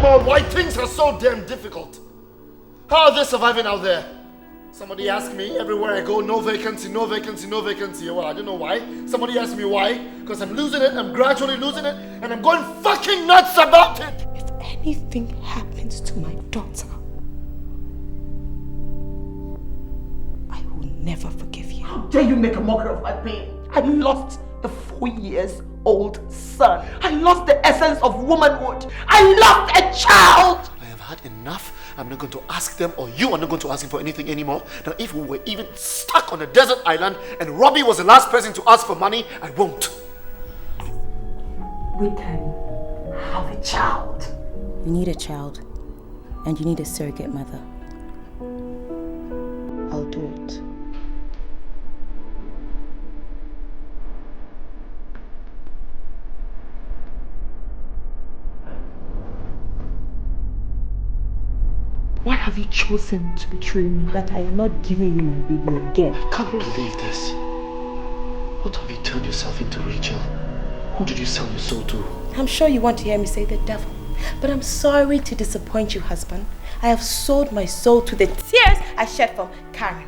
anymore why things are so damn difficult. How are they surviving out there? Somebody asked me everywhere I go, no vacancy, no vacancy, no vacancy. Well, I don't know why. Somebody asked me why. Because I'm losing it, I'm gradually losing it, and I'm going fucking nuts about it. If anything happens to my daughter, I will never forgive you. How dare you make a mockery of my pain? I lost the 4-year-old son. I lost the essence of womanhood. I lost a child. I have had enough. I'm not going to ask them, or you are not going to ask him for anything anymore. Now, if we were even stuck on a desert island and Robbie was the last person to ask for money, I won't. We can have a child. You need a child, and you need a surrogate mother. I'll do it. Why have you chosen to betray me? That I am not giving you my baby again. I can't believe this. What have you turned yourself into, Rachel? Who did you sell your soul to? I'm sure you want to hear me say the devil. But I'm sorry to disappoint you, husband. I have sold my soul to the tears I shed from Karen.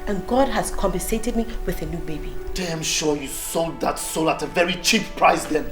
And God has compensated me with a new baby. Damn sure you sold that soul at a very cheap price then.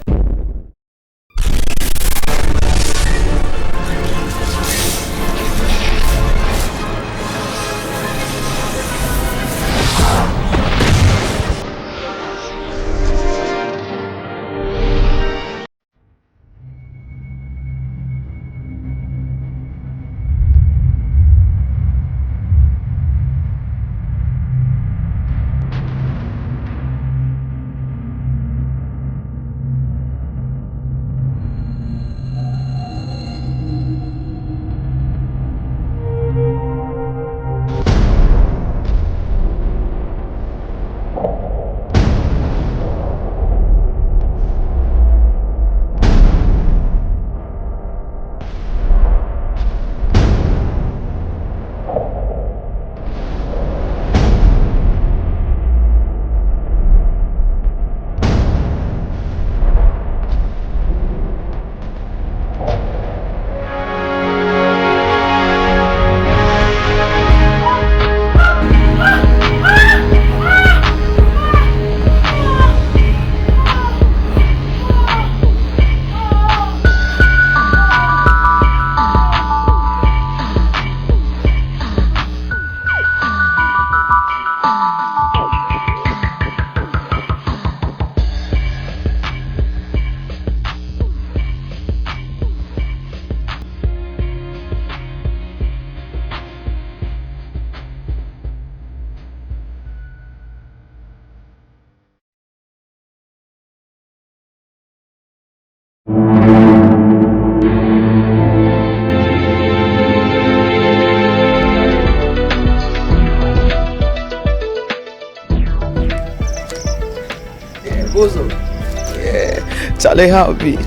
Yeah, Charlie, how be?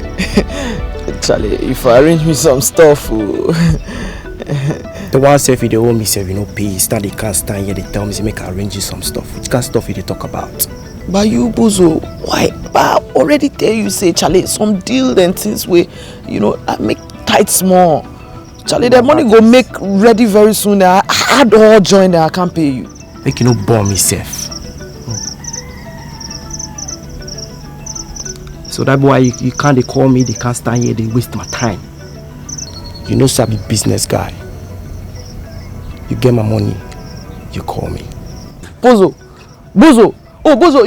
Charlie, if I arrange me some stuff, the one say if they owe me, say you know pay. Start they can't stand here. They tell me say make I arrange you some stuff. Which kind of stuff they talk about? But you Bozo, why? But I already tell you say Charlie, some deal and things where you know I make tight small. Charlie, the money go make ready very soon. I had all join there. I can't pay you. Make you no bomb myself. So that's why you can't they call me, they can't stand here, they waste my time. You know, sir, I'm a business guy. You get my money, you call me. Bozo, oh Bozo,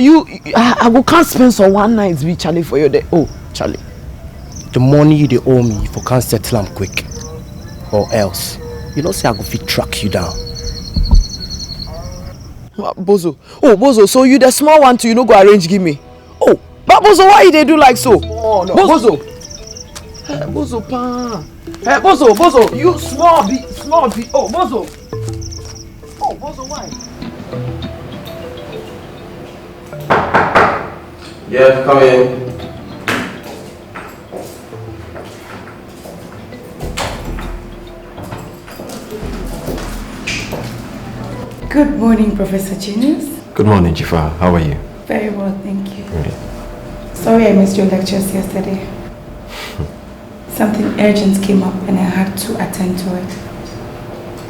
I can't spend some one night with Charlie for your day. Oh, Charlie, the money you they owe me, if you can't settle them quick, or else, you know, say I go fit track you down. Bozo, so you the small one too, you know go arrange give me. Oh. But Bozo, why they do like so? Oh, no. Bozo. Hey, Bozo, pa. Hey, Bozo, you small bit. Oh, Bozo. Oh, Bozo, why? Yeah, come in. Good morning, Professor Genius. Good morning, Jifa. How are you? Very well, thank you. Great. Sorry I missed your lectures yesterday. Something urgent came up and I had to attend to it.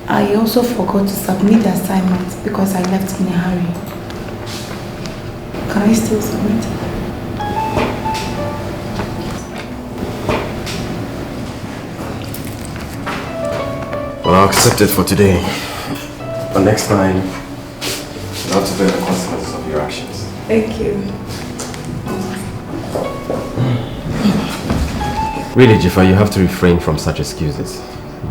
I also forgot to submit the assignment because I left in a hurry. Can I still submit? Well, I'll accept it for today. But next time, you have to bear the consequences of your actions. Thank you. Really, Jifa, you have to refrain from such excuses.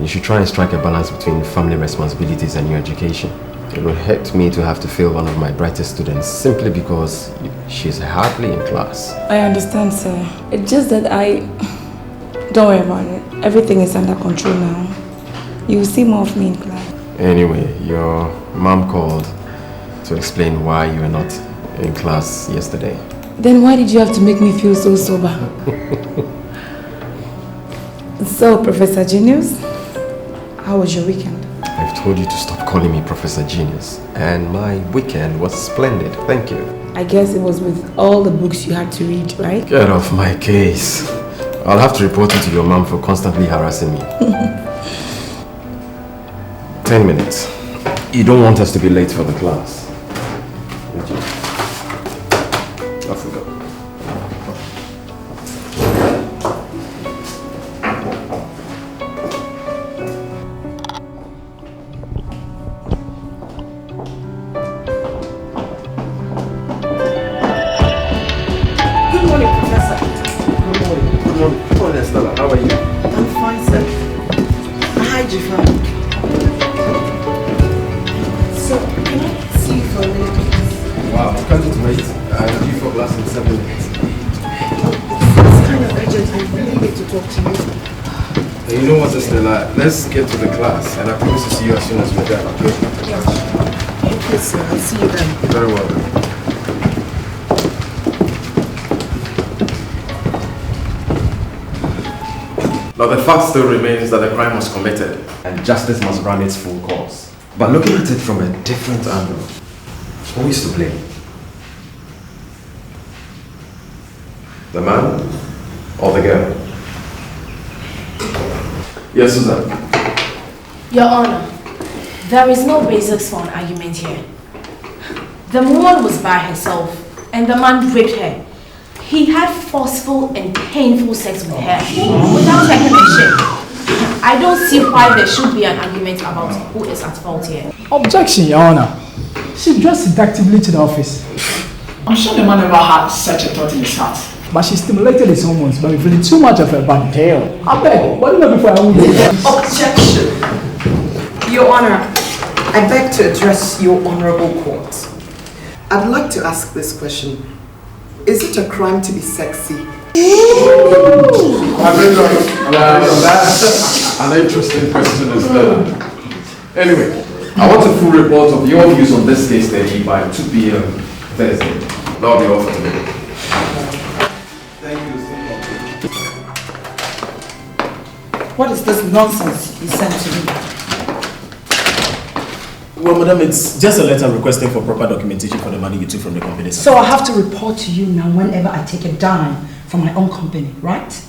You should try and strike a balance between family responsibilities and your education. It will hurt me to have to fail one of my brightest students simply because she's hardly in class. I understand, sir. It's just that Don't worry about it. Everything is under control now. You will see more of me in class. Anyway, your mom called to explain why you were not in class yesterday. Then why did you have to make me feel so sober? So, Professor Genius, how was your weekend? I've told you to stop calling me Professor Genius. And my weekend was splendid, thank you. I guess it was with all the books you had to read, right? Get off my case. I'll have to report you to your mom for constantly harassing me. 10 minutes. You don't want us to be late for the class. Off we go. Let's get to the class, and I promise to see you as soon as we're done, okay? Yeah. Okay, sir. I'll see you then. Very well. Now, the fact still remains that the crime was committed, and justice must run its full course. But looking at it from a different angle, who is to blame? The man or the girl? Yes, Susan. Your Honor, there is no basis for an argument here. The woman was by herself and the man raped her. He had forceful and painful sex with her without her permission. I don't see why there should be an argument about who is at fault here. Objection, Your Honor. She dressed seductively to the office. I'm sure the man never had such a thought in his heart. But she stimulated his hormones by revealing too much of her body. Hell, I beg, what do you know before I will do Objection! Your Honor, I beg to address your honorable court. I'd like to ask this question. Is it a crime to be sexy? That's an interesting question as well. Anyway, I want a full report of your views on this case study by 2 p.m. Thursday. That'll be all for today. What is this nonsense you sent to me? Well, madam, it's just a letter requesting for proper documentation for the money you took from the company. So I have to report to you now whenever I take a dime from my own company, right?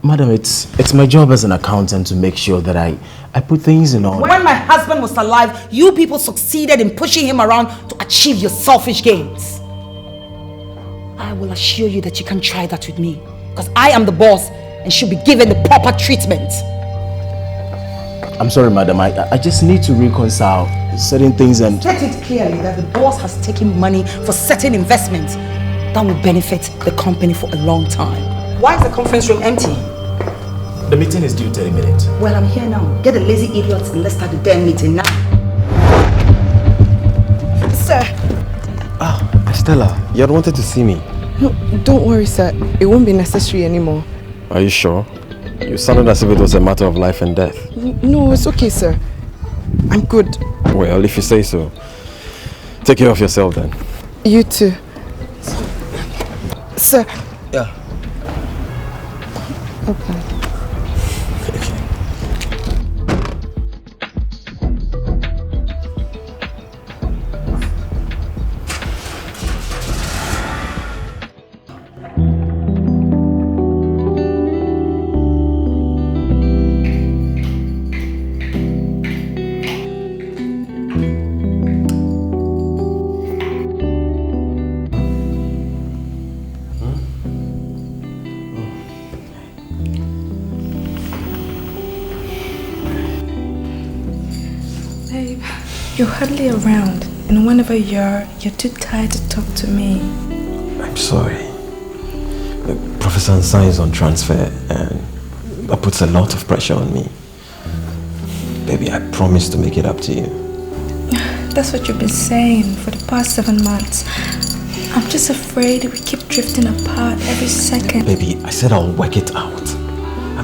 Madam, it's my job as an accountant to make sure that I put things in order. When my husband was alive, you people succeeded in pushing him around to achieve your selfish gains. I will assure you that you can't try that with me, because I am the boss and should be given the proper treatment. I'm sorry, madam. I just need to reconcile certain things and... State it clearly that the boss has taken money for certain investments that will benefit the company for a long time. Why is the conference room empty? The meeting is due 30 minutes. Well, I'm here now. Get the lazy idiots and let's start the damn meeting now. Sir. Stella, you had wanted to see me. No, don't worry, sir. It won't be necessary anymore. Are you sure? You sounded as if it was a matter of life and death. No, it's okay, sir. I'm good. Well, if you say so. Take care of yourself then. You too. Sir. Yeah. Okay. You're hardly around, and whenever you're too tired to talk to me. I'm sorry. Professor Ansan is on transfer and that puts a lot of pressure on me. Baby, I promise to make it up to you. That's what you've been saying for the past 7 months. I'm just afraid we keep drifting apart every second. Baby, I said I'll work it out.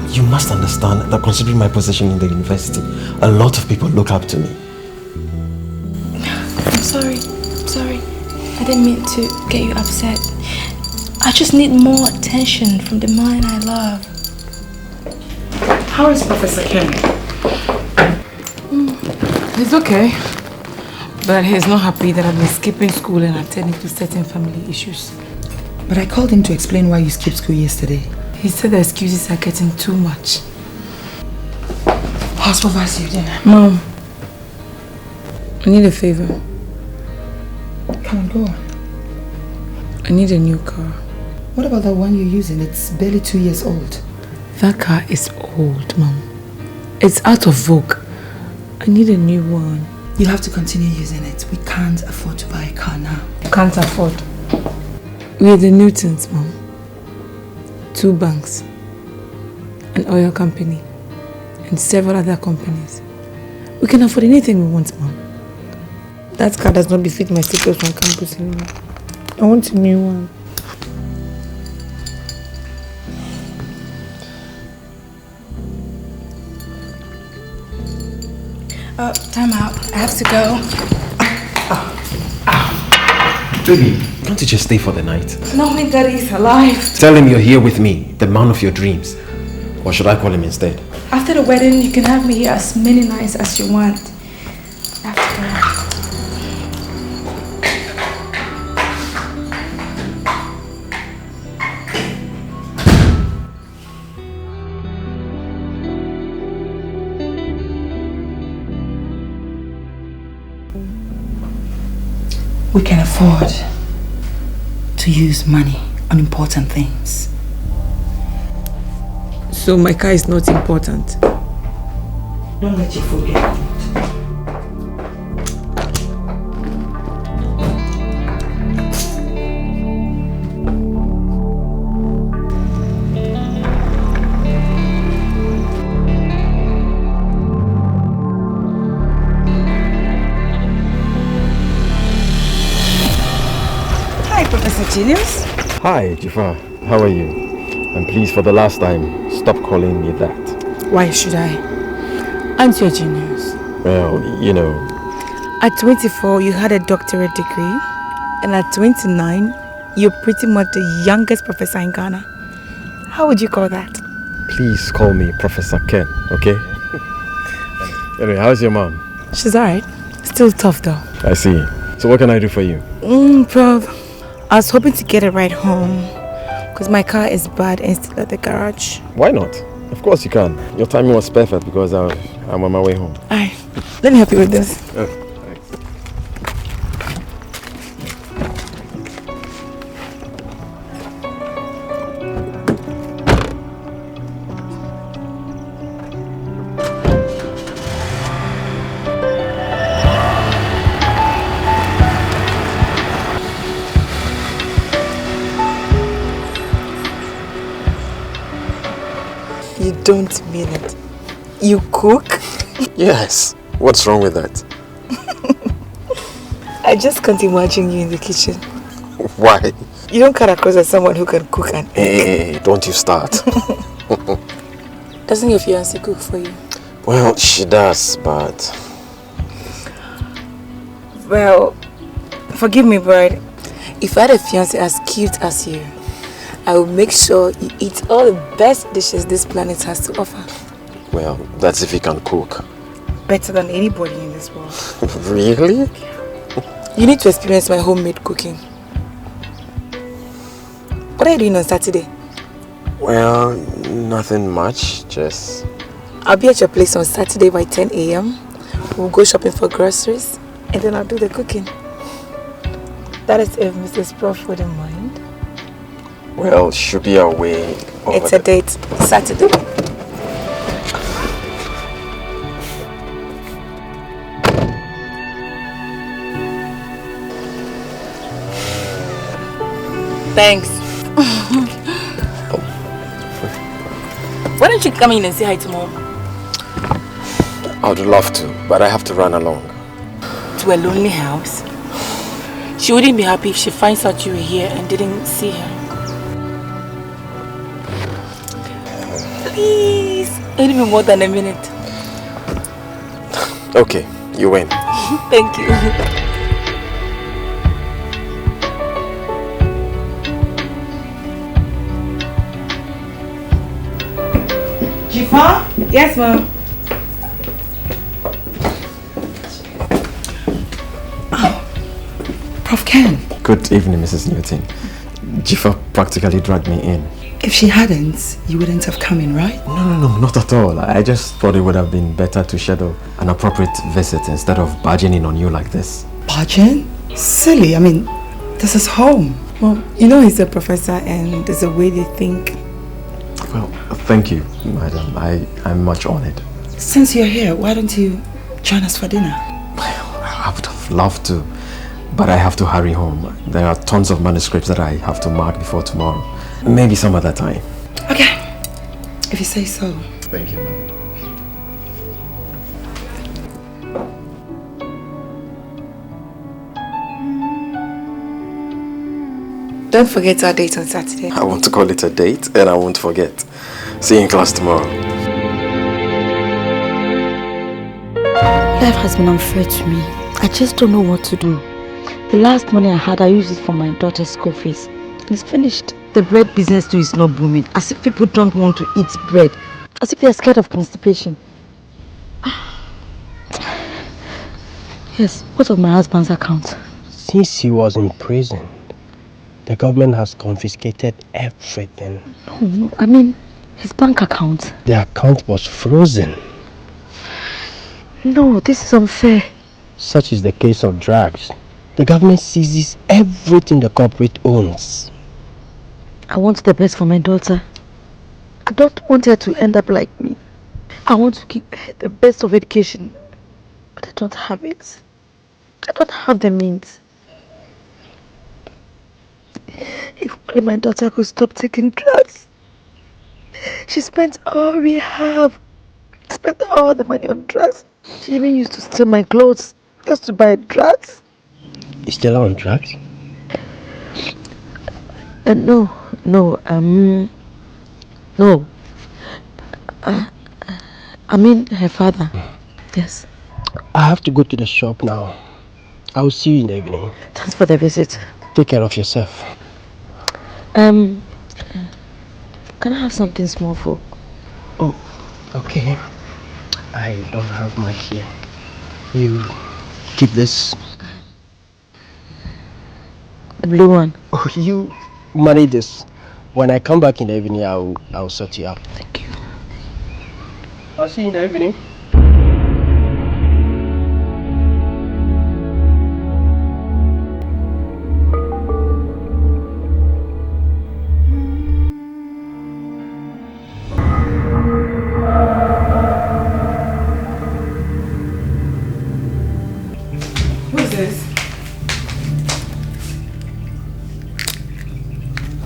You must understand that considering my position in the university, a lot of people look up to me. I'm sorry. I didn't mean to get you upset. I just need more attention from the man I love. How is Professor Ken? He's okay. But he's not happy that I've been skipping school and attending to certain family issues. But I called him to explain why you skipped school yesterday. He said the excuses are getting too much. I'll supervise you then. Mom, I need a favor. Come on, go on. I need a new car. What about the one you're using? It's barely 2 years old. That car is old, Mom. It's out of vogue. I need a new one. You'll have to continue using it. We can't afford to buy a car now. Can't afford. We're the Newtons, Mom. 2 banks, an oil company, and several other companies. We can afford anything we want, Mom. That car does not befit my status on campus anymore. I want a new one. Time out. I have to go. Baby, can't you just stay for the night? No, my daddy is alive. Tell him you're here with me, the man of your dreams. Or should I call him instead? After the wedding, you can have me here as many nights as you want. I have to go. We can afford to use money on important things. So my car is not important? Don't let your food get cold. Genius? Hi, Jifa. How are you? And please, for the last time, stop calling me that. Why should I? Aren't you a genius? Well, you know. At 24, you had a doctorate degree. And at 29, you're pretty much the youngest professor in Ghana. How would you call that? Please call me Professor Ken, okay? Anyway, how's your mom? She's alright. Still tough though. I see. So what can I do for you? Prof, I was hoping to get a ride home because my car is bad and still at the garage. Why not? Of course you can. Your timing was perfect because I'm on my way home. Alright, let me help you with this. Thanks. You don't mean it. You cook? Yes. What's wrong with that? I just can't imagine you in the kitchen. Why? You don't come across as someone who can cook and Hey, don't you start. Doesn't your fiancé cook for you? Well, she does, but... Well, forgive me, but if I had a fiancé as cute as you, I will make sure you eat all the best dishes this planet has to offer. Well, that's if you can cook. Better than anybody in this world. Really? You need to experience my homemade cooking. What are you doing on Saturday? Well, nothing much, just... I'll be at your place on Saturday by 10 a.m. We'll go shopping for groceries and then I'll do the cooking. That is if Mrs. Prof wouldn't mind. Well, should be away. It's a date, Saturday. Thanks. Why don't you come in and say hi to Mom? I would love to, but I have to run along. To a lonely house? She wouldn't be happy if she finds out you were here and didn't see her. Please, only be more than a minute. Okay, you win. Thank you. Jifa? Yes, Mom. Prof Ken. Good evening, Mrs. Newton. Jifa practically dragged me in. If she hadn't, you wouldn't have come in, right? No, not at all. I just thought it would have been better to schedule an appropriate visit instead of barging in on you like this. Barging? Silly, I mean, this is home. Mom, you know he's a professor and there's a way they think. Well, thank you, madam. I'm much honored. Since you're here, why don't you join us for dinner? I would have loved to, but I have to hurry home. There are tons of manuscripts that I have to mark before tomorrow. Maybe some other time. Okay, if you say so. Thank you, madam. Don't forget our date on Saturday. I want to call it a date and I won't forget. See you in class tomorrow. Life has been unfair to me. I just don't know what to do. The last money I had, I used it for my daughter's school fees. It's finished. The bread business too is not booming. As if people don't want to eat bread. As if they're scared of constipation. Yes, what of my husband's account? Since he was in prison, the government has confiscated everything. No, I mean his bank account. The account was frozen. No, this is unfair. Such is the case of drugs. The government seizes everything the corporate owns. I want the best for my daughter. I don't want her to end up like me. I want to give her the best of education. But I don't have it. I don't have the means. If only my daughter could stop taking drugs. She spent all we have. Spent all the money on drugs. She even used to steal my clothes just to buy drugs. Is Stella on drugs? No. I mean her father. Yes. I have to go to the shop now. I will see you in the evening. Thanks for the visit. Take care of yourself. Can I have something small for? Oh, okay. I don't have much here. You keep this. The blue one. Oh, you manage this. When I come back in the evening, I'll sort you out. Thank you. I'll see you in the evening.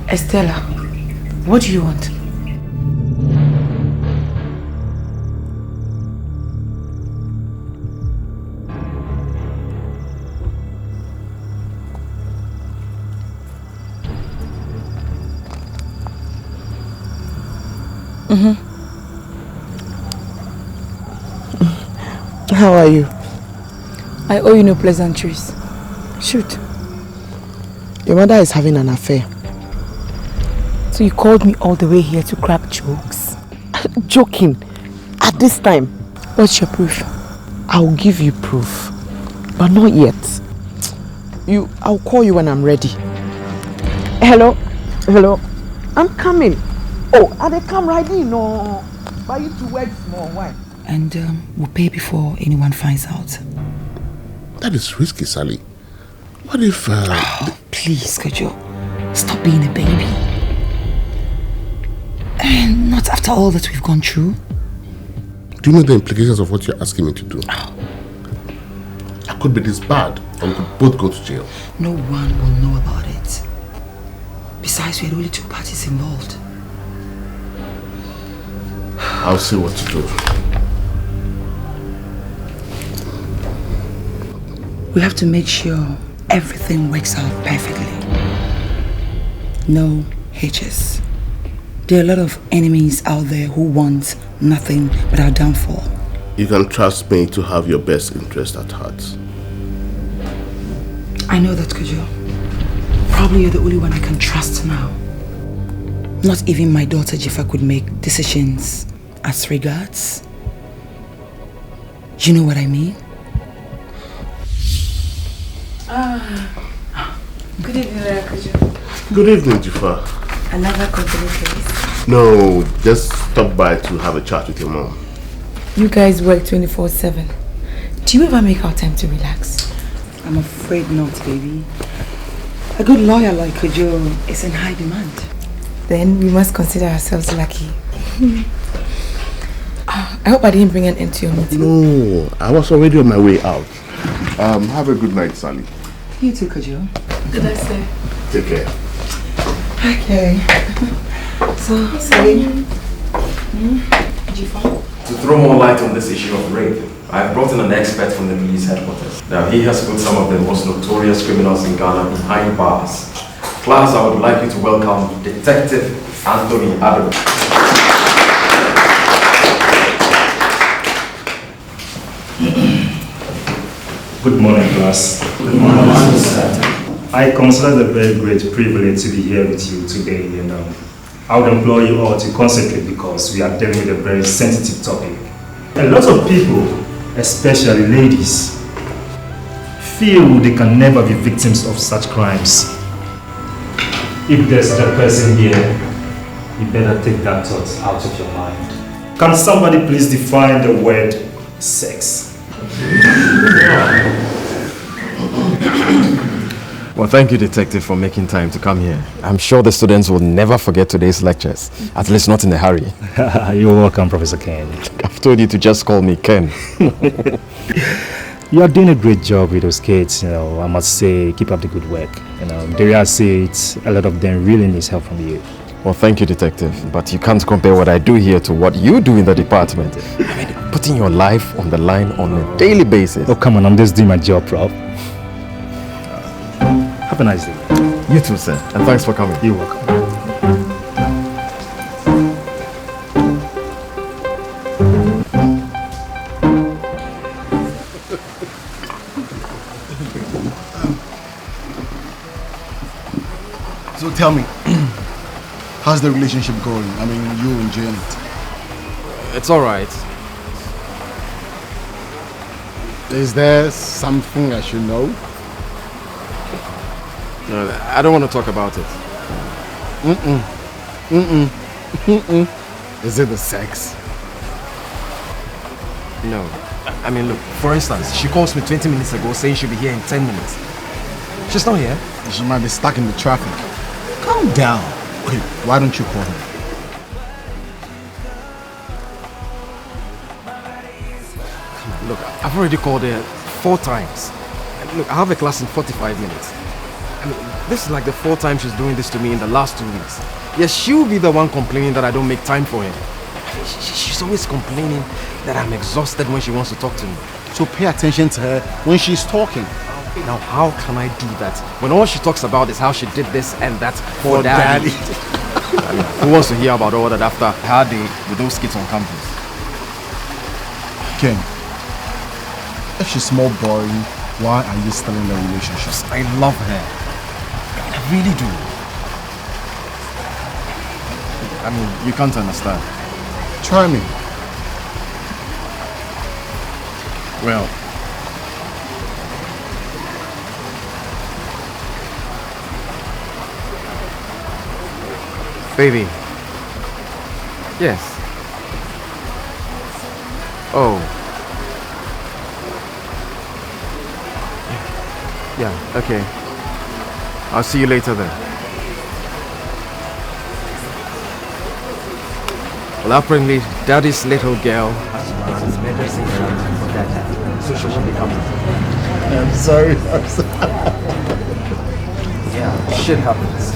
Estella, what do you want? How are you? I owe you no pleasantries. Shoot. Your mother is having an affair. So you called me all the way here to crack jokes? Joking. At this time. What's your proof? I'll give you proof. But not yet. I'll call you when I'm ready. Hello? Hello? I'm coming. Oh, are they come right in? No. But you to wait small. Why? And we'll pay before anyone finds out. That is risky, Sally. What if... Please, Kojo. Stop being a baby. And not after all that we've gone through. Do you know the implications of what you're asking me to do? I could be this bad, and we could both go to jail. No one will know about it. Besides, we're the only 2 parties involved. I'll see what to do. We have to make sure everything works out perfectly. No hitches. There are a lot of enemies out there who want nothing but our downfall. You can trust me to have your best interest at heart. I know that, Kojo. Probably you're the only one I can trust now. Not even my daughter Jifa could make decisions as regards. You know what I mean? Good evening, Kojo. Good evening, Jifa. Another company case? No, just stop by to have a chat with your mom. You guys work 24/7. Do you ever make our time to relax? I'm afraid not, baby. A good lawyer like Kojo is in high demand. Then we must consider ourselves lucky. I hope I didn't bring an end to your meeting. No, I was already on my way out. Have a good night, Sally. You too, Kojo. Good night, sir. Take care. Okay. So, Sally. To throw more light on this issue of rape, I brought in an expert from the police headquarters. Now, he has put some of the most notorious criminals in Ghana behind bars. Class, I would like you to welcome Detective Anthony Akan. Good morning, class. Good morning, sir. I consider it a very great privilege to be here with you today, and I would implore you all to concentrate because we are dealing with a very sensitive topic. A lot of people, especially ladies, feel they can never be victims of such crimes. If there's a person here, you better take that thought out of your mind. Can somebody please define the word sex? Well, thank you, Detective, for making time to come here. I'm sure the students will never forget today's lectures, at least not in a hurry. You're welcome, Professor Ken. I've told you to just call me Ken. You are doing a great job with those kids, I must say, keep up the good work. Dare I say it, a lot of them really need help from you. Well, thank you, Detective, but you can't compare what I do here to what you do in the department. I mean, putting your life on the line on a daily basis. Oh, come on, I'm just doing my job, Prof. Have a nice day. You too, sir, and thanks for coming. You're welcome. So tell me, how's the relationship going? I mean, you and Janet. It's alright. Is there something I should know? No, I don't want to talk about it. Is it the sex? No. I mean, look, for instance, she calls me 20 minutes ago saying she'll be here in 10 minutes. She's not here. She might be stuck in the traffic. Calm down. Wait, why don't you call her? Look, I've already called her 4 times. And look, I have a class in 45 minutes. I mean, this is like the 4th time she's doing this to me in the last 2 weeks. Yes, she'll be the one complaining that I don't make time for her. She's always complaining that I'm exhausted when she wants to talk to me. So pay attention to her when she's talking. Now, how can I do that when all she talks about is how she did this and that for daddy? I mean, who wants to hear about all that after her day with those kids on campus? Ken, if she's more boring, why are you still in the relationship? I love her. I really do. I mean, you can't understand. Try me. Well, baby. Yes. Oh. Yeah, okay. I'll see you later then. Well, apparently, Daddy's little girl has run his medicine for Daddy, so she won't be coming. I'm sorry. Yeah, shit happens.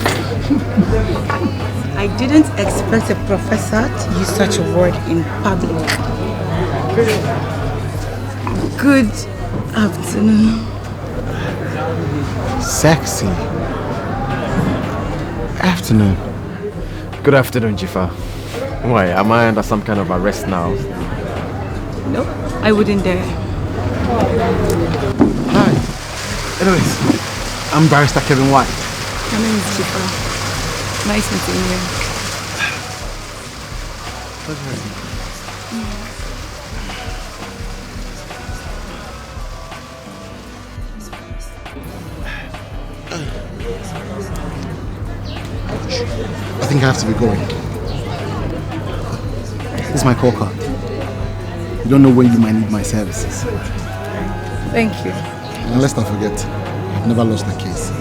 I didn't expect a professor to use such a word in public. Good afternoon. Sexy. Afternoon. Good afternoon, Jifa. Why, am I under some kind of arrest now? No, I wouldn't dare. Hi. Anyways, I'm Barrister Kevin White. My name is Jifa. Nice meeting you. I think I have to be going. This is my call card. You don't know when you might need my services. Thank you. And let's not forget, I've never lost a case.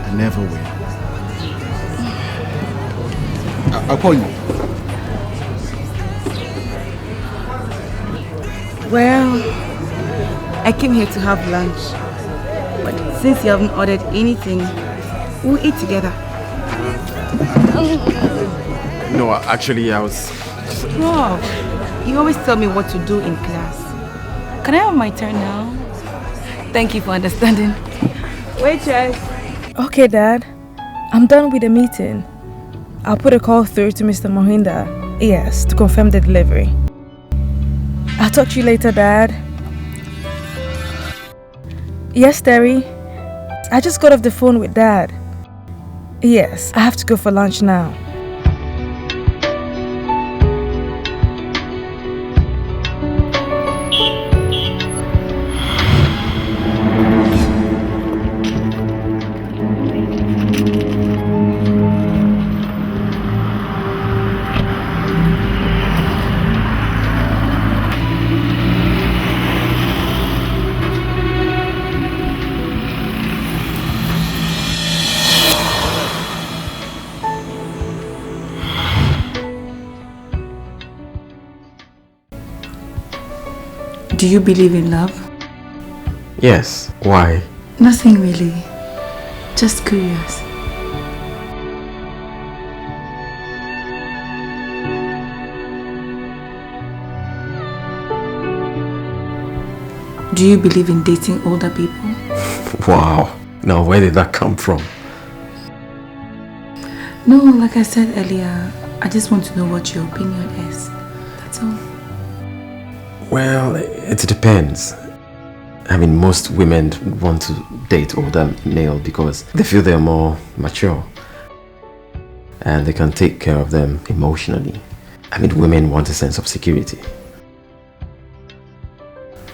I never will. I'll call you. Well, I came here to have lunch. But since you haven't ordered anything, we'll eat together. No, actually, I was... Prof, you always tell me what to do in class. Can I have my turn now? Thank you for understanding. Waitress. Okay, Dad. I'm done with the meeting. I'll put a call through to Mr. Mohinda. Yes, to confirm the delivery. I'll talk to you later, Dad. Yes, Terry. I just got off the phone with Dad. Yes, I have to go for lunch now. Do you believe in love? Yes. Why? Nothing really. Just curious. Do you believe in dating older people? Wow. Now, where did that come from? No, like I said earlier, I just want to know what your opinion is. That's all. Well, it depends. I mean, most women want to date older male because they feel they're more mature and they can take care of them emotionally. I mean, women want a sense of security.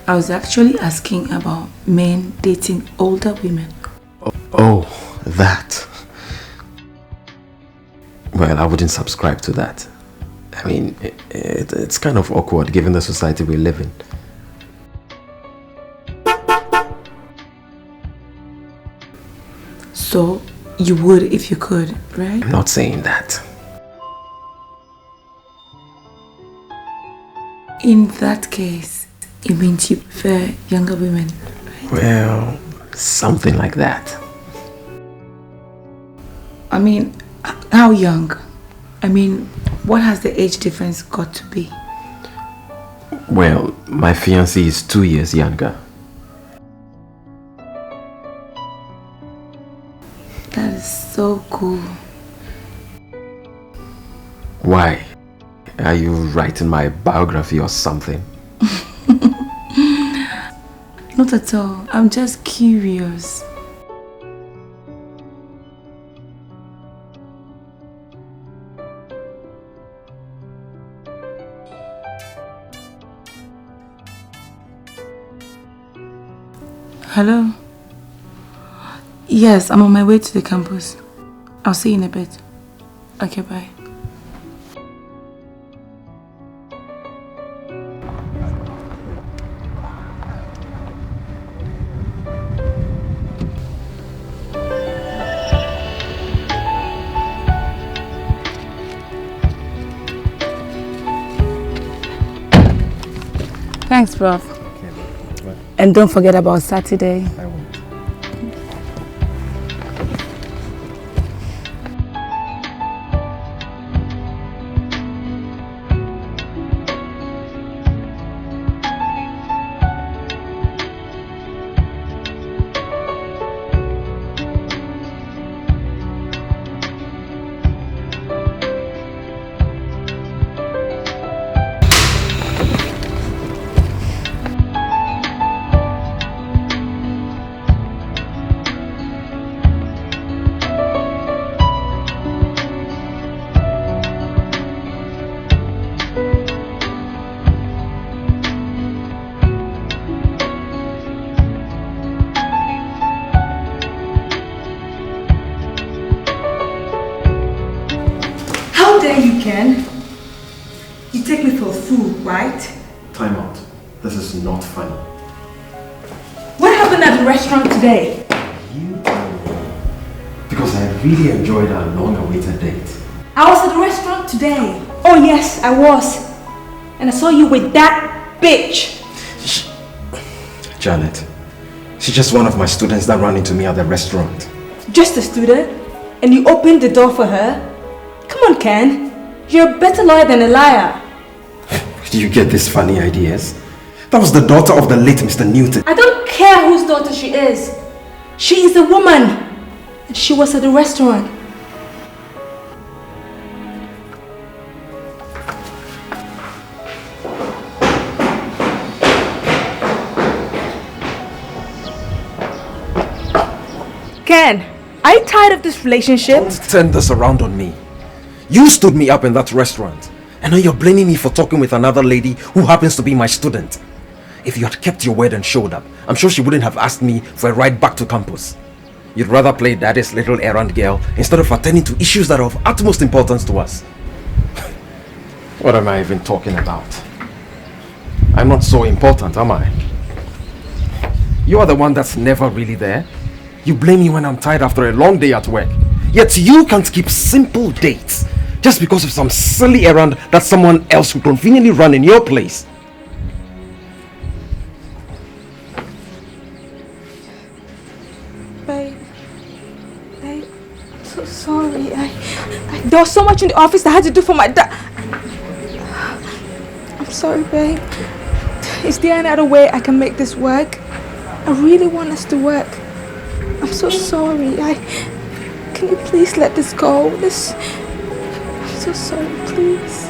I was actually asking about men dating older women. Oh, that. Well, I wouldn't subscribe to that. I mean, it's kind of awkward given the society we live in. So, you would if you could, right? I'm not saying that. In that case, it means you prefer younger women, right? Well, something like that. I mean, how young? I mean, what has the age difference got to be? Well, my fiancé is 2 years younger. That is so cool. Why? Are you writing my biography or something? Not at all. I'm just curious. Hello? Yes, I'm on my way to the campus. I'll see you in a bit. Okay, bye. Thanks, Prof. And don't forget about Saturday. I won't. take me for a fool, right? Time out. This is not funny. What happened at the restaurant today? Because I really enjoyed our long-awaited date. I was at the restaurant today. Oh yes, I was. And I saw you with that bitch. Janet, she's just one of my students that ran into me at the restaurant. Just a student? And you opened the door for her? Come on, Ken. You're a better liar than a liar. Do you get these funny ideas? That was the daughter of the late Mr. Newton. I don't care whose daughter she is. She is a woman. And she was at the restaurant. Ken, are you tired of this relationship? Don't turn this around on me. You stood me up in that restaurant, and now you're blaming me for talking with another lady who happens to be my student. If you had kept your word and showed up, I'm sure she wouldn't have asked me for a ride back to campus. You'd rather play daddy's little errand girl instead of attending to issues that are of utmost importance to us. What am I even talking about? I'm not so important, am I? You are the one that's never really there. You blame me when I'm tired after a long day at work. Yet you can't keep simple dates just because of some silly errand that someone else would conveniently run in your place. Babe, so sorry. There was so much in the office I had to do for my dad. I'm sorry, babe. Is there another way I can make this work? I really want us to work. I'm so sorry. Can you please let this go? I'm so sorry, please.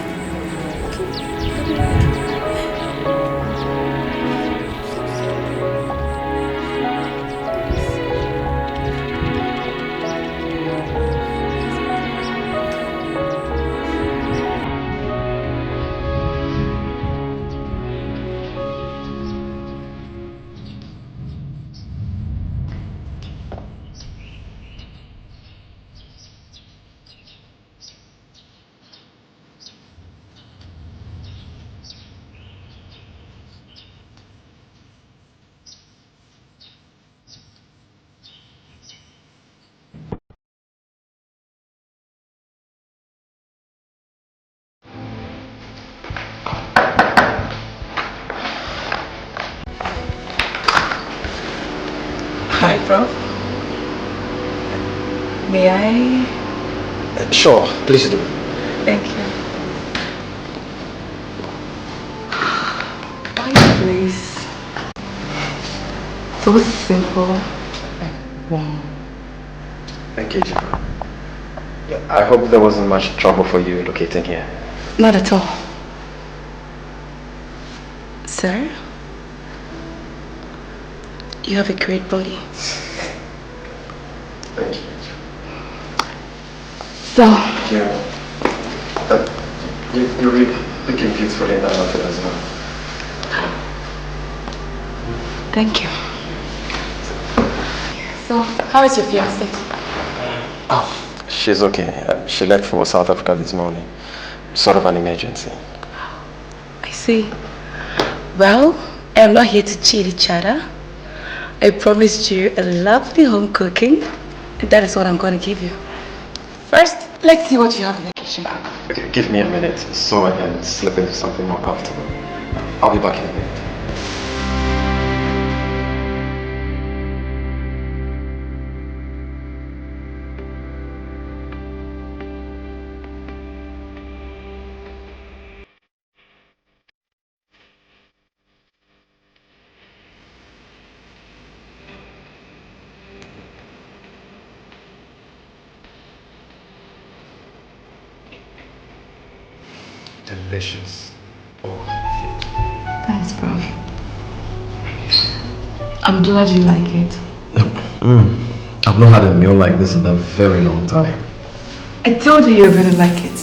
Hi, Prof. May I? Sure, please do. Thank you. Nice place. So simple. Wow. Thank you, Jim. I hope there wasn't much trouble for you locating here. Not at all. Sir? You have a great body. Thank you. So, Yeah. You're really looking beautiful in that outfit as well. thank you. So, how is your fiancée? Oh, she's okay. She left for South Africa this morning. Sort of an emergency. I see. Well, I'm not here to cheat each other. I promised you a lovely home cooking, and that is what I'm going to give you. First, let's see what you have in the kitchen. Okay, give me a minute so I can slip into something more comfortable. I'll be back in a minute. Delicious. Oh. Thanks, bro. I'm glad you like it. I've not had a meal like this in a very long time. I told you you're going to like it.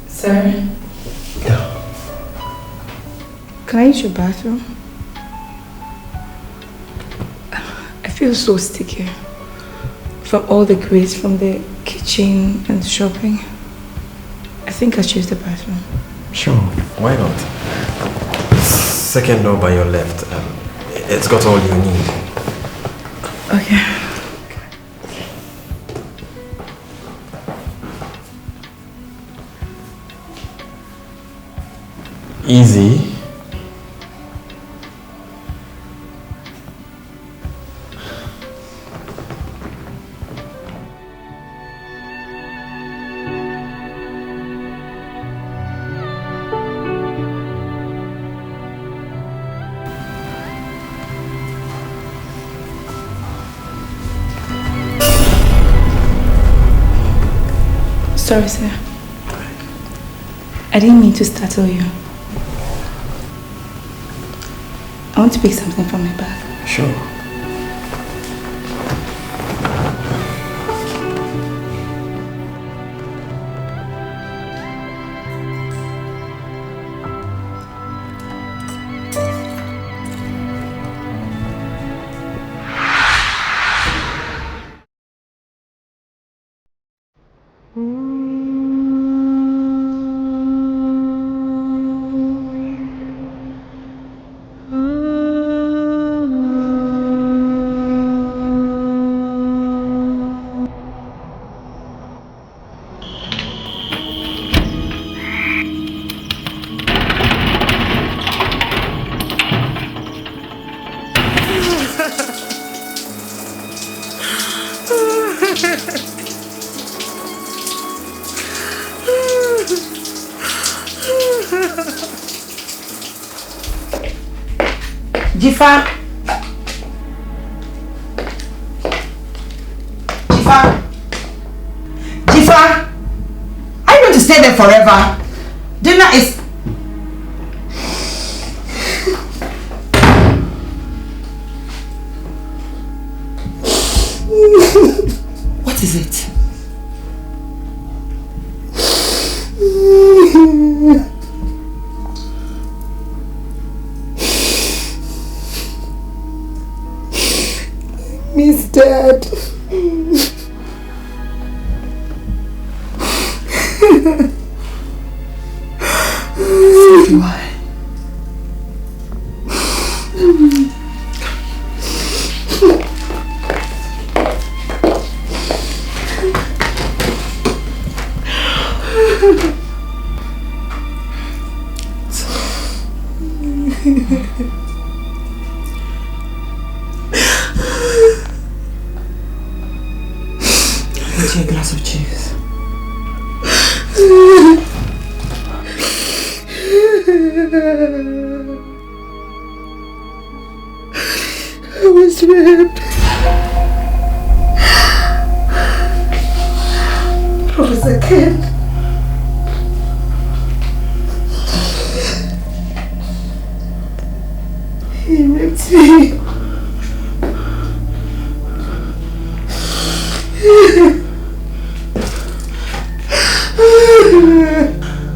Sir? Can I use your bathroom? I feel feel so sticky from all the grace from the kitchen and shopping. I think I choose the bathroom. Sure, why not? Second door by your left. It's got all you need. Okay. Easy. Sorry, sir. I didn't mean to startle you. I want to pick something from my bag. Sure. Jifa! Jifa! Jifa! Are you going to stay there forever? Dinner is... What is it? Miss Dad. Why? A glass of juice. I was raped. Professor Ken. He raped me.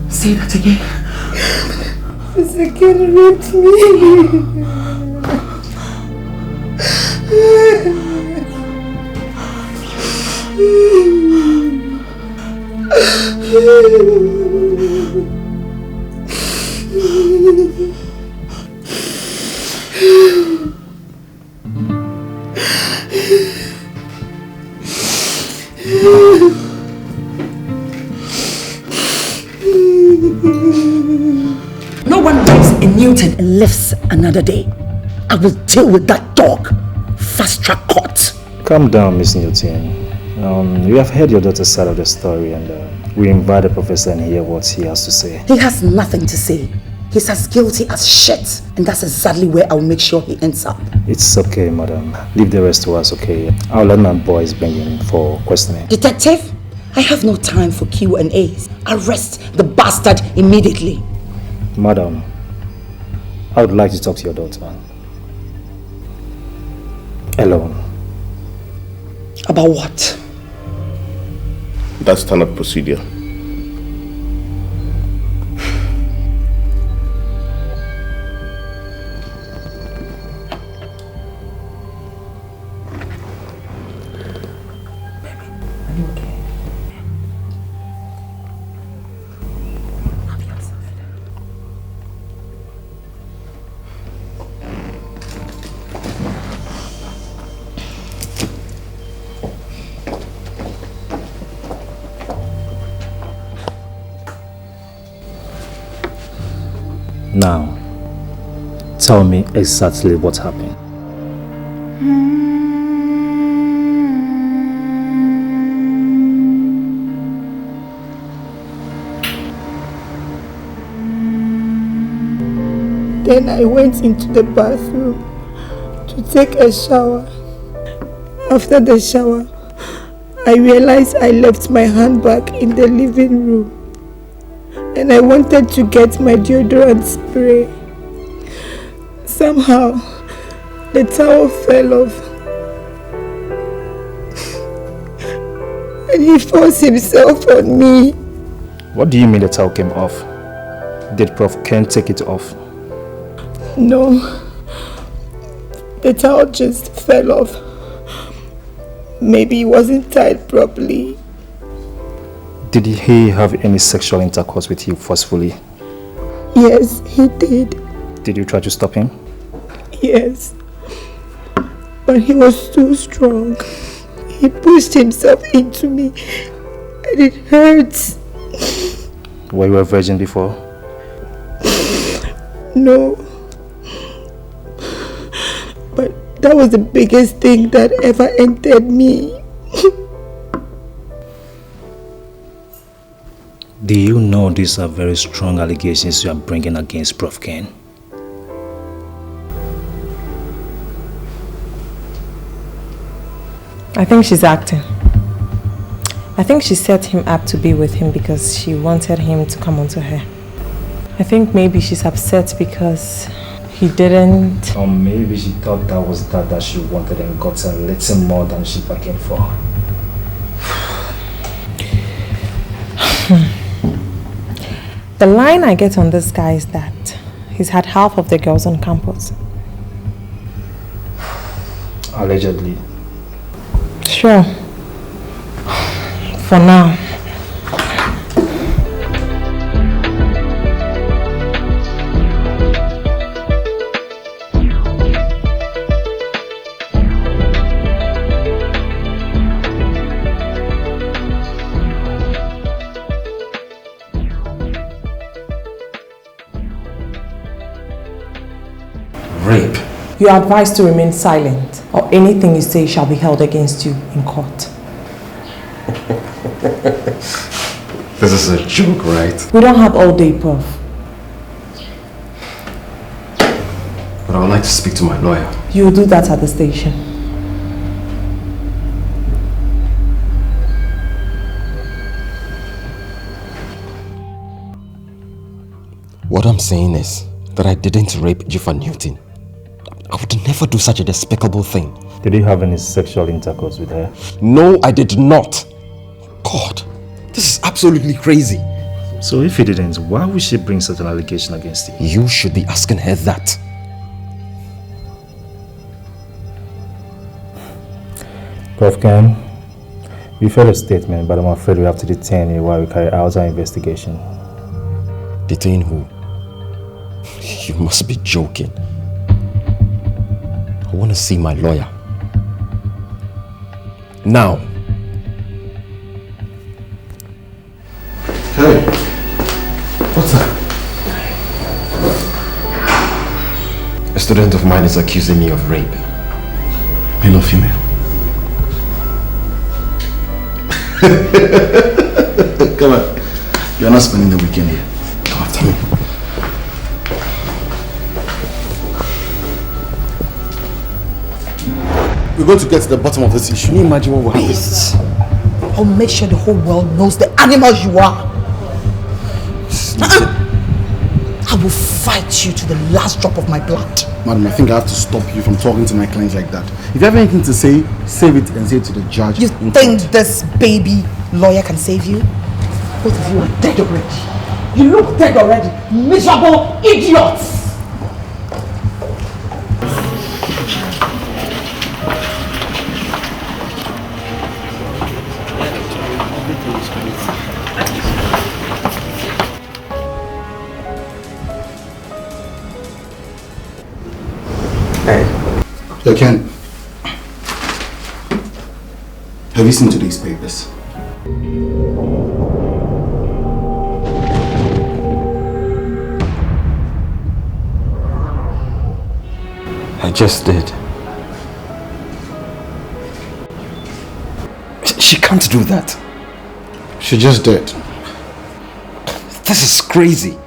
Say that again. Professor Ken raped me. No one dies in Newton and lives another day. I will deal with that dog. Fast track court. Calm down, Miss Newton. We have heard your daughter's side of the story and we invite the professor and hear what he has to say. He has nothing to say. He's as guilty as shit. And that's exactly where I'll make sure he ends up. It's okay, madam. Leave the rest to us, okay? I'll let my boys bring him for questioning. Detective, I have no time for Q&As. Arrest the bastard immediately. Madam, I would like to talk to your daughter. Alone. About what? That's standard procedure. Now, tell me exactly what happened. Then I went into the bathroom to take a shower. After the shower, I realized I left my handbag in the living room. And I wanted to get my deodorant spray. Somehow, the towel fell off. And he forced himself on me. What do you mean the towel came off? Did Prof Ken take it off? No. The towel just fell off. Maybe it wasn't tied properly. Did he have any sexual intercourse with you forcefully? Yes, he did. Did you try to stop him? Yes. But he was too strong. He pushed himself into me and it hurts. Were you a virgin before? No. But that was the biggest thing that ever entered me. Do you know these are very strong allegations you are bringing against Prof Ken? I think she's acting. I think she set him up to be with him because she wanted him to come onto her. I think maybe she's upset because he didn't... Or maybe she thought that was that she wanted and got a little more than she bargained for. The line I get on this guy is that he's had half of the girls on campus. Allegedly. Sure. For now. Rape. You are advised to remain silent, or anything you say shall be held against you in court. This is a joke, right? We don't have all day, Prof. But I would like to speak to my lawyer. You'll do that at the station. What I'm saying is that I didn't rape Jiffa Newton. I would never do such a despicable thing. Did you have any sexual intercourse with her? No, I did not. God, this is absolutely crazy. So if you didn't, why would she bring such an allegation against you? You should be asking her that. Prof Ken, you failed a statement, but I'm afraid we have to detain you while we carry out our investigation. Detain who? You must be joking. I want to see my lawyer. Now. Hey, what's that? A student of mine is accusing me of rape. Male or female? Come on. You're not spending the weekend here. Come after me. We're going to get to the bottom of this issue. Can you imagine what will happen? Please. I'll make sure the whole world knows the animals you are. I will fight you to the last drop of my blood. Madam, I think I have to stop you from talking to my clients like that. If you have anything to say, save it and say it to the judge. You think this baby lawyer can save you? Both of you are dead already. You look dead already. Miserable idiots! Hey, Ken. Have you seen today's papers? I just did. She can't do that. She just did. This is crazy.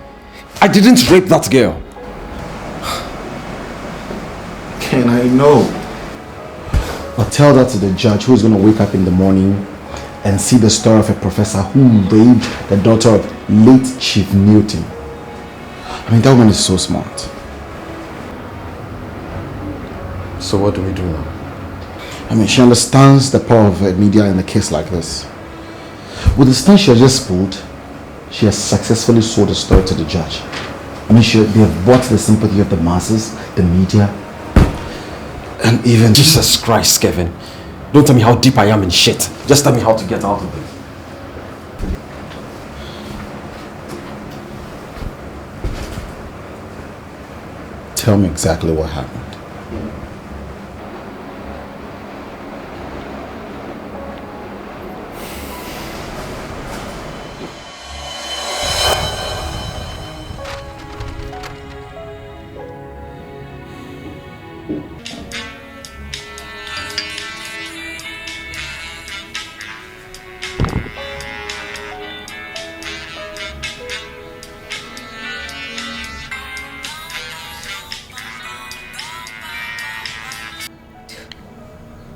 I didn't rape that girl. Ken, I know. But tell that to the judge who's going to wake up in the morning and see the story of a professor who raped the daughter of late Chief Newton. I mean, that woman is so smart. So what do we do now? I mean, she understands the power of media in a case like this. With the stunt she has just pulled, she has successfully sold the story to the judge. I mean, they have bought the sympathy of the masses, the media, and even... Jesus Christ, Kevin. Don't tell me how deep I am in shit. Just tell me how to get out of it. Tell me exactly what happened.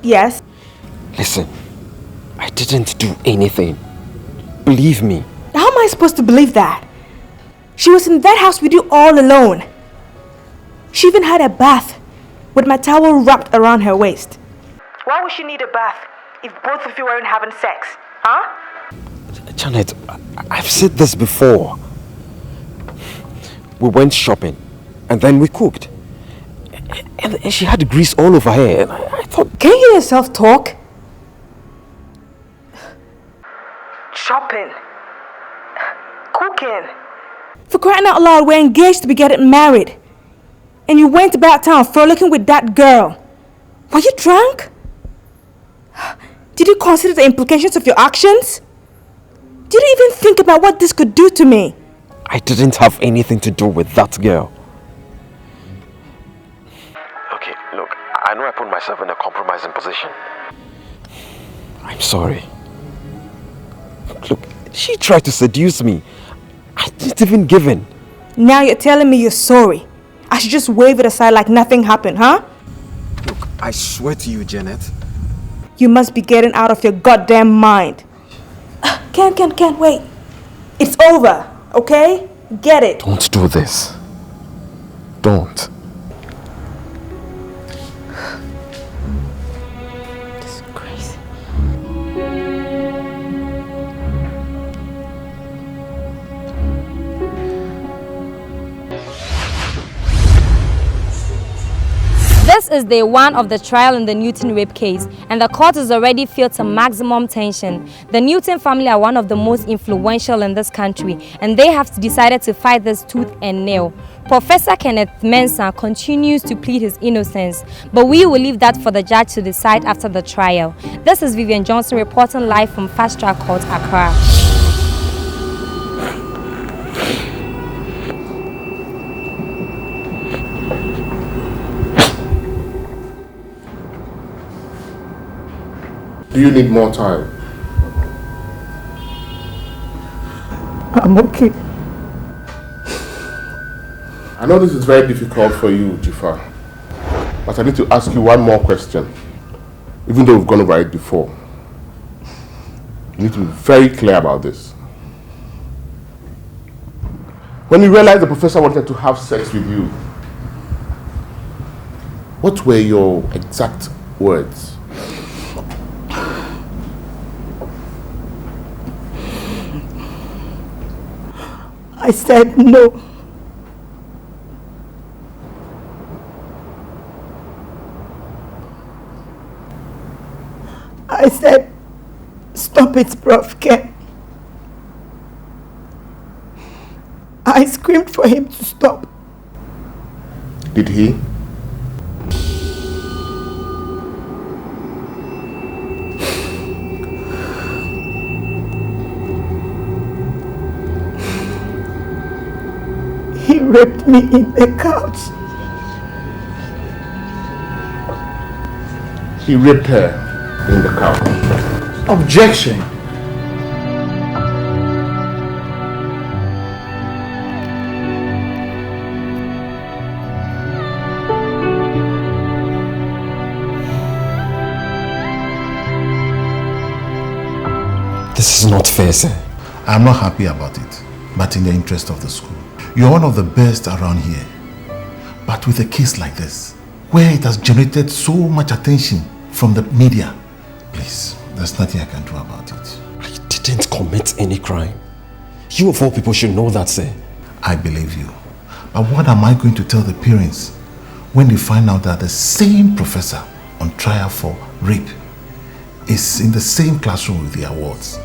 Yes? Listen, I didn't do anything. Believe me. How am I supposed to believe that? She was in that house with you all alone. She even had a bath with my towel wrapped around her waist. Why would she need a bath if both of you weren't having sex? Huh? Janet, I've said this before. We went shopping and then we cooked. And she had grease all over her and I thought... Can you hear yourself talk? Shopping. Cooking. For crying out loud, we're engaged to be getting married. And you went about town frolicking with that girl. Were you drunk? Did you consider the implications of your actions? Did you even think about what this could do to me? I didn't have anything to do with that girl. Okay, look, I know I put myself in a compromising position. I'm sorry. Look, she tried to seduce me. I didn't even give in. Now you're telling me you're sorry. I should just wave it aside like nothing happened, huh? Look, I swear to you, Janet. You must be getting out of your goddamn mind. Ken, wait. It's over, okay? Get it. Don't do this. Don't. This is crazy. This is day one of the trial in the Newton rape case, and the court is already filled to maximum tension. The Newton family are one of the most influential in this country, and they have decided to fight this tooth and nail. Professor Kenneth Mensah continues to plead his innocence, but we will leave that for the judge to decide after the trial. This is Vivian Johnson reporting live from Fast Track Court, Accra. Do you need more time? I'm okay. I know this is very difficult for you, Jifa, but I need to ask you one more question, even though we've gone over it before. You need to be very clear about this. When you realized the professor wanted to have sex with you, what were your exact words? I said no. I said, stop it, Prof. Ken. I screamed for him to stop. Did he? He raped me in the couch. he raped her in the car. Objection. This is not fair, sir. I'm not happy about it, but in the interest of the school. You're one of the best around here. But with a case like this, where it has generated so much attention from the media, please, there's nothing I can do about it. I didn't commit any crime. You of all people should know that, sir. I believe you. But what am I going to tell the parents when they find out that the same professor on trial for rape is in the same classroom with the awards?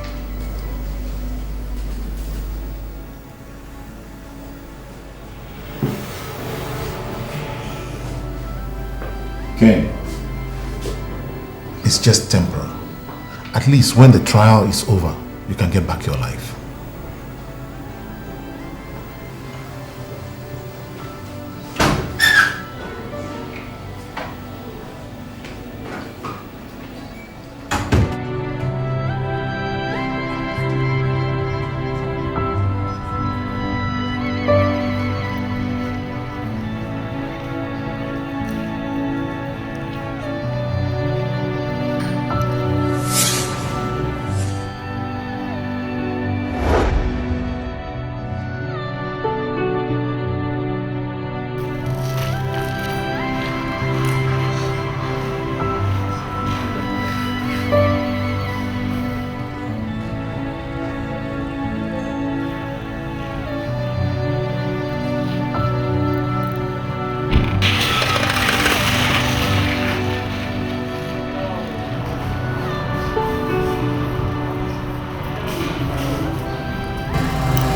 Okay. It's just temporal. At least when the trial is over, you can get back your life.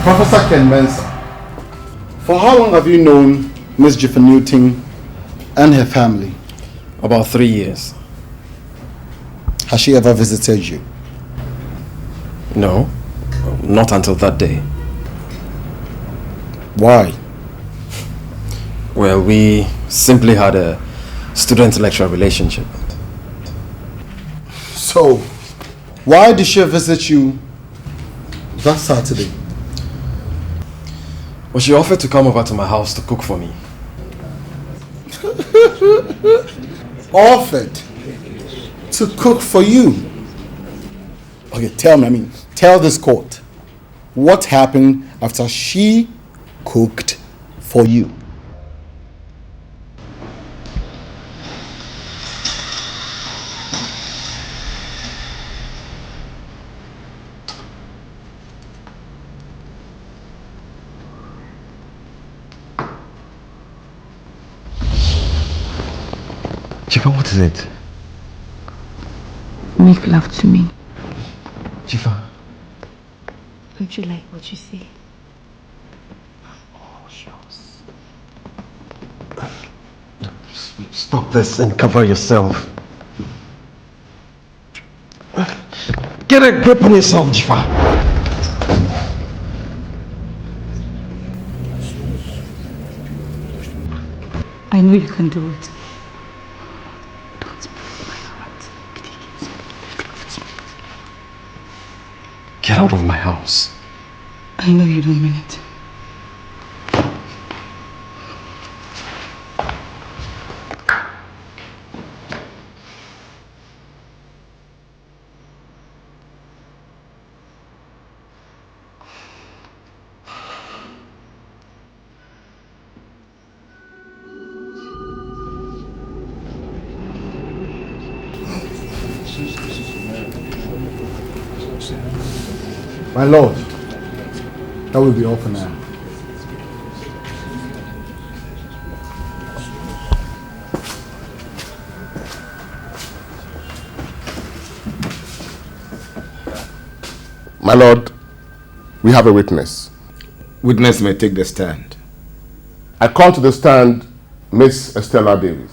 Professor Ken Mensah, for how long have you known Miss Jifa Newton and her family? About 3 years. Has she ever visited you? No, not until that day. Why? Well, we simply had a student-lecturer relationship. So, why did she visit you that Saturday? Well, she offered to come over to my house to cook for me. Offered to cook for you? Okay, tell this court what happened after she cooked for you. Jifa, what is it? Make love to me. Jifa. Don't you like what you see? Stop this and cover yourself. Get a grip on yourself, Jifa. I know you can do it. Get out of my house. I know you don't mean it. My lord, that will be all for now. My lord, we have a witness. Witness may take the stand. I call to the stand Miss Estella Davis.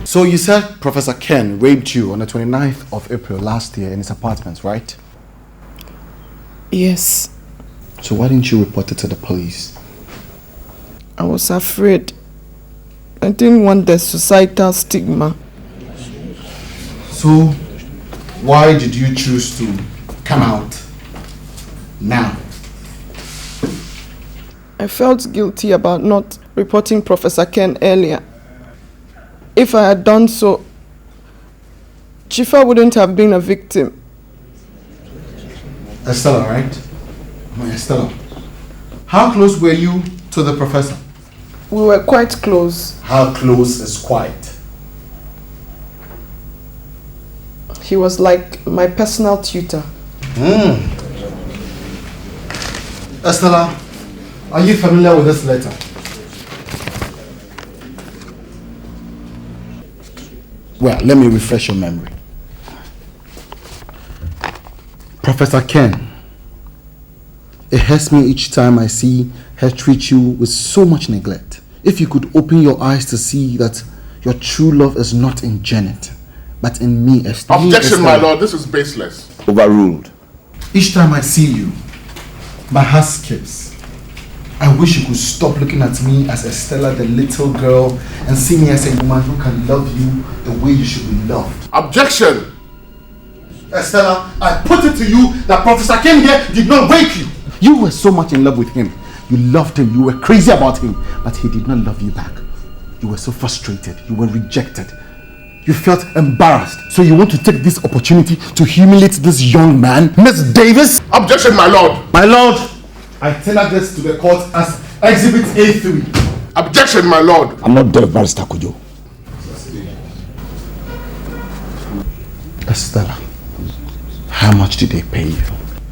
So you said Professor Ken raped you on the 29th of April last year in his apartment, right? Yes. So why didn't you report it to the police? I was afraid. I didn't want the societal stigma. So why did you choose to come out now? I felt guilty about not reporting Professor Ken earlier. If I had done so, Chifa wouldn't have been a victim. Estella, right? Estella, how close were you to the professor? We were quite close. How close is quite? He was like my personal tutor. Estella, are you familiar with this letter? Well, let me refresh your memory. Professor Ken, it hurts me each time I see her treat you with so much neglect. If you could open your eyes to see that your true love is not in Janet, but in me, Estella. Objection, my lord. This is baseless. Overruled. Each time I see you, my heart skips. I wish you could stop looking at me as Estella, the little girl, and see me as a woman who can love you the way you should be loved. Objection! Estella, I put it to you that Professor Ken here did not wake you. You were so much in love with him. You loved him. You were crazy about him. But he did not love you back. You were so frustrated. You were rejected. You felt embarrassed. So you want to take this opportunity to humiliate this young man, Miss Davis? Objection, my lord. My lord, I tender this to the court as Exhibit A3. Objection, my lord. I'm not deaf, Barrister Kujo. Estella, how much did they pay you?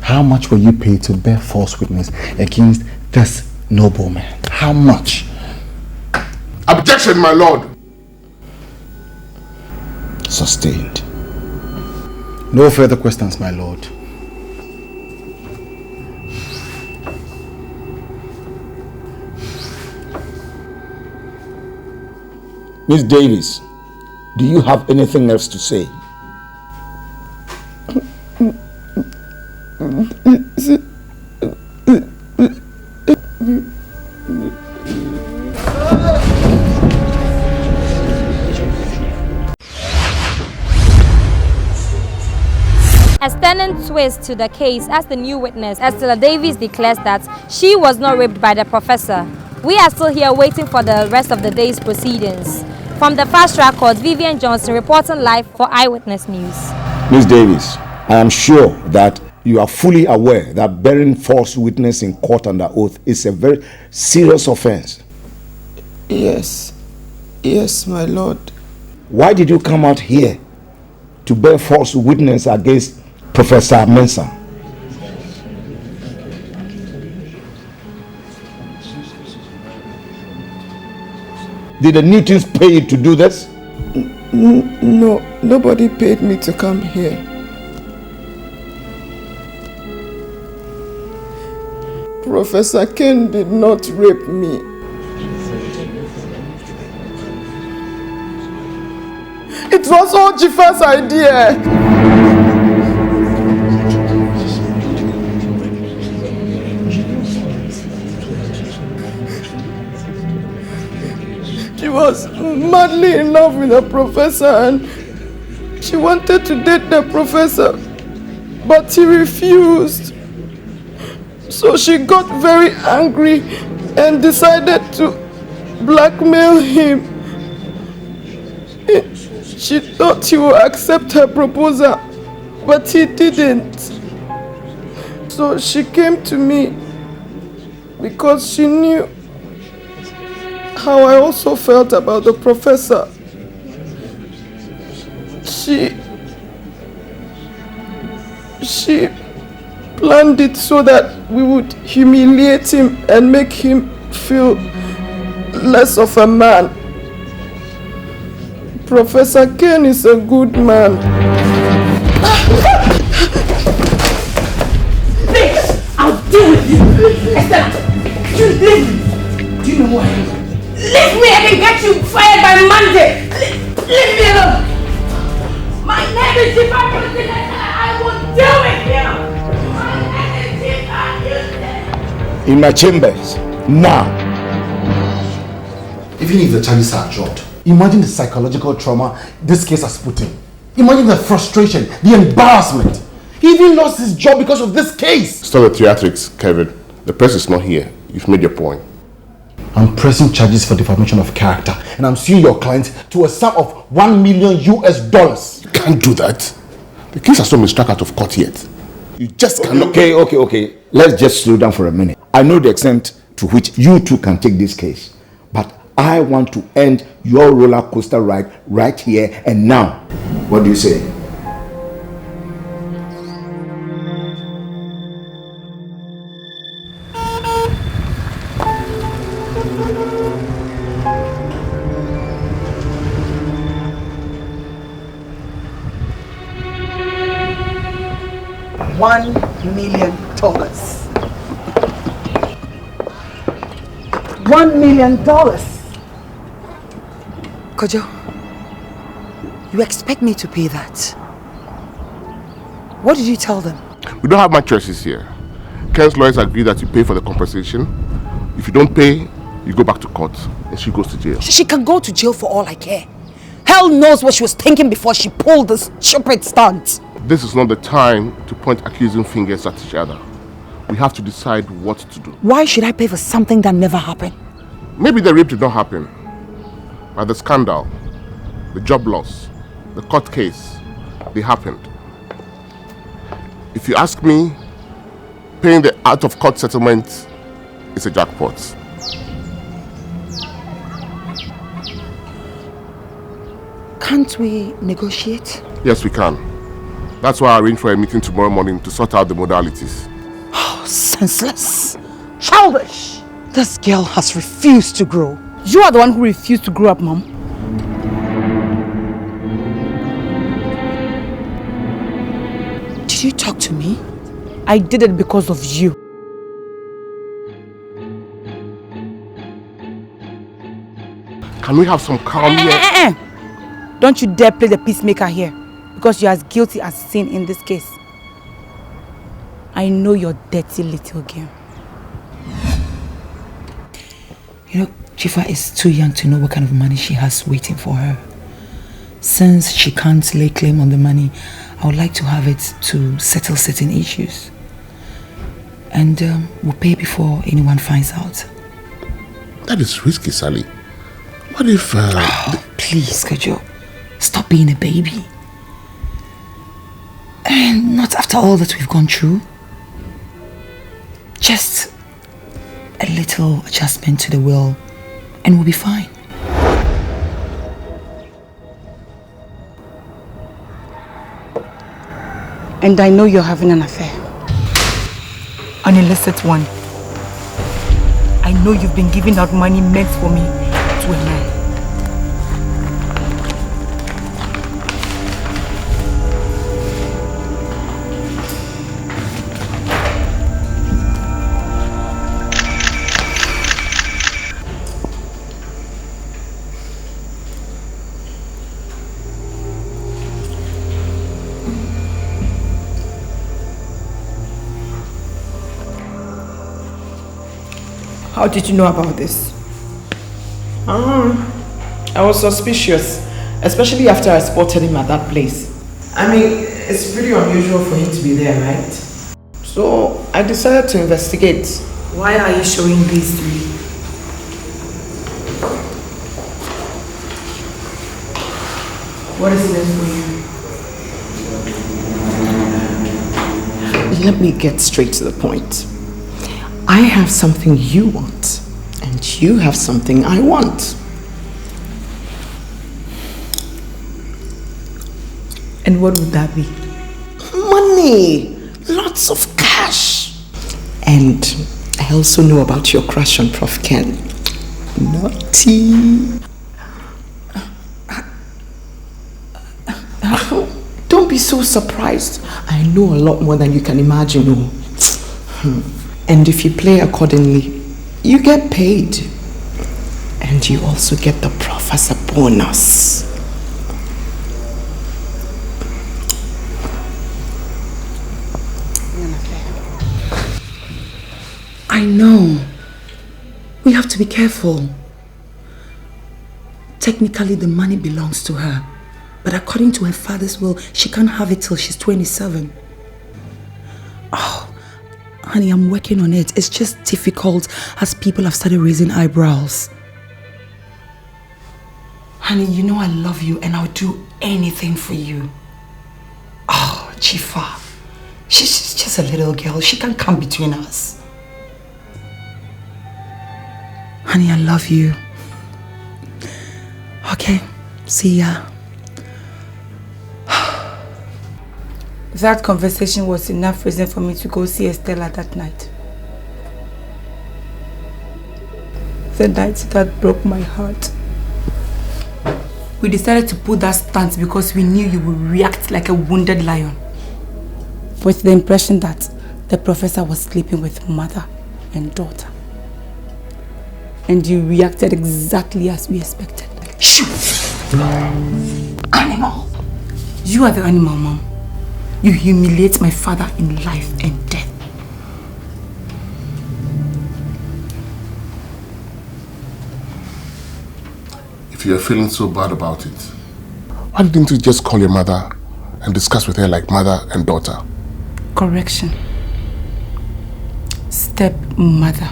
How much were you paid to bear false witness against this nobleman? How much? Objection, my lord. Sustained. No further questions, my lord. Miss Davis, do you have anything else to say? A stunning twist to the case as the new witness, Estella Davis, declares that she was not raped by the professor. We are still here waiting for the rest of the day's proceedings. From the Fast Track Court, Vivian Johnson reporting live for Eyewitness News. Miss Davis, I am sure that you are fully aware that bearing false witness in court under oath is a very serious offense. Yes. Yes, my lord. Why did you come out here to bear false witness against Professor Mensah? Did the Newtons pay you to do this? No, nobody paid me to come here. Professor Ken did not rape me. It was all Jifa's idea. She was madly in love with the professor and she wanted to date the professor, but he refused. So she got very angry and decided to blackmail him. She thought he would accept her proposal, but he didn't. So she came to me because she knew how I also felt about the professor. She planned it so that we would humiliate him and make him feel less of a man. Professor Ken is a good man. I'll deal with you. Estella, you leave me. Do you know why? Leave me, I can get you fired by Monday. Leave me alone. My name is Jifa. I will deal with you. My name is Jifa. in my chambers. Now. Even if the charges are dropped, imagine the psychological trauma this case has put him. Imagine the frustration, the embarrassment. He even lost his job because of this case. Stop the theatrics, Kevin. The press is not here. You've made your point. I'm pressing charges for defamation of character, and I'm suing your client to a sum of $1 million. You can't do that. The case has not been struck out of court yet. You just cannot. Okay. Let's just slow down for a minute. I know the extent to which you two can take this case, but I want to end your roller coaster ride right here and now. What do you say? $1 million. $1 million. Kojo, you expect me to pay that? What did you tell them? We don't have much choices here. Ken's lawyers agree that you pay for the compensation. If you don't pay, you go back to court and she goes to jail. She can go to jail for all I care. Hell knows what she was thinking before she pulled this stupid stunt. This is not the time to point accusing fingers at each other. We have to decide what to do. Why should I pay for something that never happened? Maybe the rape did not happen. But the scandal, the job loss, the court case, they happened. If you ask me, paying the out-of-court settlement is a jackpot. Can't we negotiate? Yes, we can. That's why I arranged for a meeting tomorrow morning to sort out the modalities. Oh, senseless. Childish. This girl has refused to grow. You are the one who refused to grow up, Mom. Did you talk to me? I did it because of you. Can we have some calm here? Don't you dare play the peacemaker here, because you're as guilty as sin in this case. I know your dirty little game. You know, Chifa is too young to know what kind of money she has waiting for her. Since she can't lay claim on the money, I would like to have it to settle certain issues. And we'll pay before anyone finds out. That is risky, Sally. What if... Please, Kojo. Stop being a baby. And not after all that we've gone through. Just a little adjustment to the will and we'll be fine. And I know you're having an affair. An illicit one. I know you've been giving out money meant for me to a man. How did you know about this? I was suspicious, especially after I spotted him at that place. I mean, it's pretty unusual for him to be there, right? So I decided to investigate. Why are you showing these to me? What is it for you? Let me get straight to the point. I have something you want, and you have something I want. And what would that be? Money! Lots of cash! And I also know about your crush on Prof. Ken. Naughty! Don't be so surprised. I know a lot more than you can imagine. And if you play accordingly, you get paid. And you also get the prof as a bonus. I I know. We have to be careful. Technically, the money belongs to her. But according to her father's will, she can't have it till she's 27. Oh, honey, I'm working on it. It's just difficult as people have started raising eyebrows. Honey, you know I love you and I'll do anything for you. Oh, Chifa. She's just a little girl. She can't come between us. Honey, I love you. Okay, see ya. That conversation was enough reason for me to go see Estella that night. The night that broke my heart. We decided to put that stance because we knew you would react like a wounded lion. With the impression that the professor was sleeping with mother and daughter. And you reacted exactly as we expected. Shoot! Animal! You are the animal, Mom. You humiliate my father in life and death. If you're feeling so bad about it, why didn't you just call your mother and discuss with her like mother and daughter? Correction. Stepmother.